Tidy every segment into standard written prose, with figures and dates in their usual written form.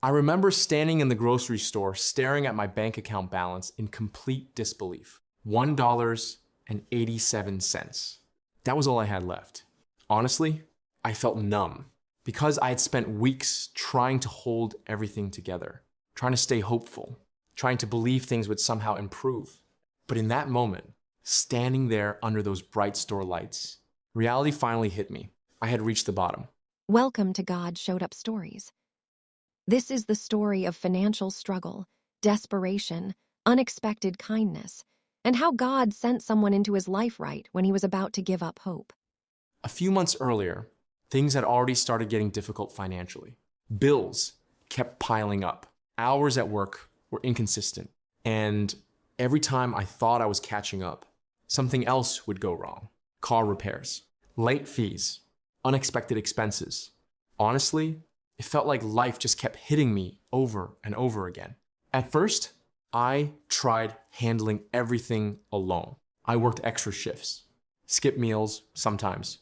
I remember standing in the grocery store staring at my bank account balance in complete disbelief. $1.87. That was all I had left. Honestly, I felt numb because I had spent weeks trying to hold everything together, trying to stay hopeful, trying to believe things would somehow improve. But in that moment, standing there under those bright store lights, reality finally hit me. I had reached the bottom. Welcome to God Showed Up Stories. This is the story of financial struggle, desperation, unexpected kindness, and how God sent someone into his life right when he was about to give up hope. A few months earlier, things had already started getting difficult financially. Bills kept piling up. Hours at work were inconsistent. And every time I thought I was catching up, something else would go wrong. Car repairs, late fees, unexpected expenses. Honestly, it felt like life just kept hitting me over and over again. At first, I tried handling everything alone. I worked extra shifts, skipped meals sometimes,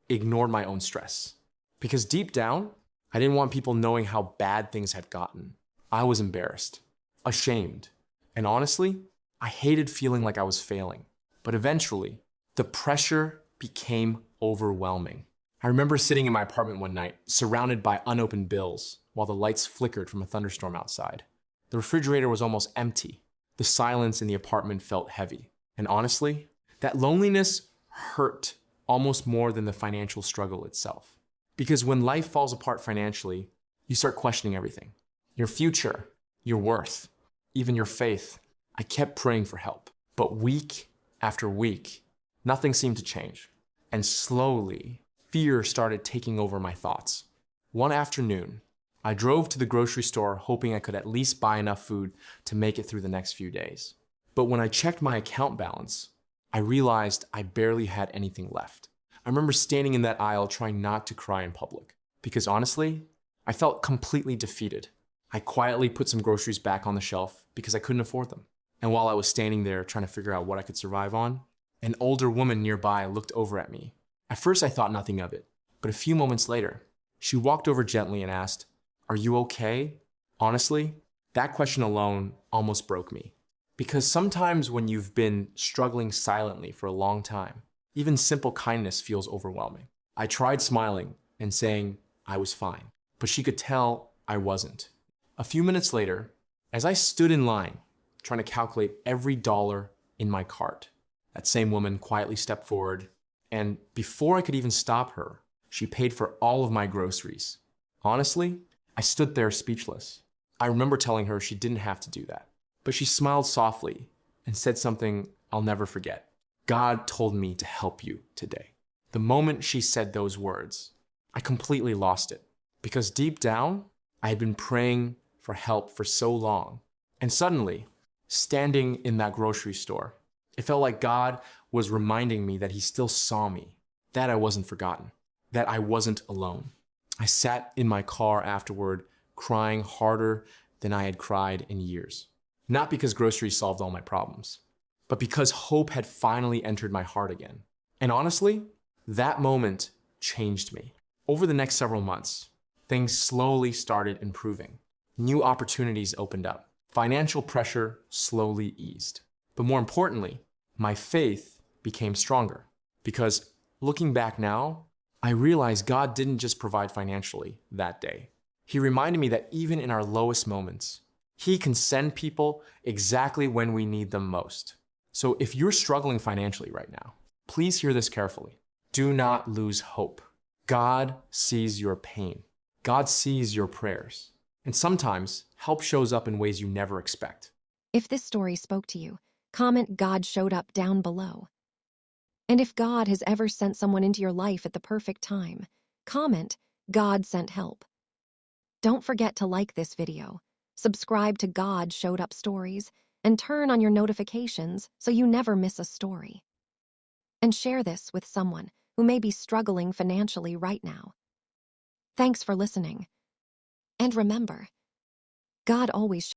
ignored my own stress. Because deep down, I didn't want people knowing how bad things had gotten. I was embarrassed, ashamed, and honestly, I hated feeling like I was failing. But eventually, the pressure became overwhelming. I remember sitting in my apartment one night, surrounded by unopened bills, while the lights flickered from a thunderstorm outside. The refrigerator was almost empty. The silence in the apartment felt heavy. And honestly, that loneliness hurt almost more than the financial struggle itself. Because when life falls apart financially, you start questioning everything. Your future, your worth, even your faith. I kept praying for help. But week after week, nothing seemed to change. And slowly, fear started taking over my thoughts. One afternoon, I drove to the grocery store hoping I could at least buy enough food to make it through the next few days. But when I checked my account balance, I realized I barely had anything left. I remember standing in that aisle trying not to cry in public, because honestly, I felt completely defeated. I quietly put some groceries back on the shelf because I couldn't afford them. And while I was standing there trying to figure out what I could survive on, an older woman nearby looked over at me. At first, I thought nothing of it, but a few moments later, she walked over gently and asked, "Are you okay?" Honestly, that question alone almost broke me. Because sometimes when you've been struggling silently for a long time, even simple kindness feels overwhelming. I tried smiling and saying I was fine, but she could tell I wasn't. A few minutes later, as I stood in line, trying to calculate every dollar in my cart, that same woman quietly stepped forward, and before I could even stop her, she paid for all of my groceries. Honestly, I stood there speechless. I remember telling her she didn't have to do that, but she smiled softly and said something I'll never forget. "God told me to help you today." The moment she said those words, I completely lost it, because deep down, I had been praying for help for so long. And suddenly, standing in that grocery store, it felt like God was reminding me that he still saw me, that I wasn't forgotten, that I wasn't alone. I sat in my car afterward, crying harder than I had cried in years. Not because groceries solved all my problems, but because hope had finally entered my heart again. And honestly, that moment changed me. Over the next several months, things slowly started improving. New opportunities opened up. Financial pressure slowly eased. But more importantly, my faith became stronger. Because looking back now, I realized God didn't just provide financially that day. He reminded me that even in our lowest moments, he can send people exactly when we need them most. So if you're struggling financially right now, please hear this carefully. Do not lose hope. God sees your pain. God sees your prayers. And sometimes help shows up in ways you never expect. If this story spoke to you, comment "God showed up" down below. And if God has ever sent someone into your life at the perfect time, comment "God sent help." Don't forget to like this video, subscribe to God Showed Up Stories, and turn on your notifications so you never miss a story. And share this with someone who may be struggling financially right now. Thanks for listening. And remember, God always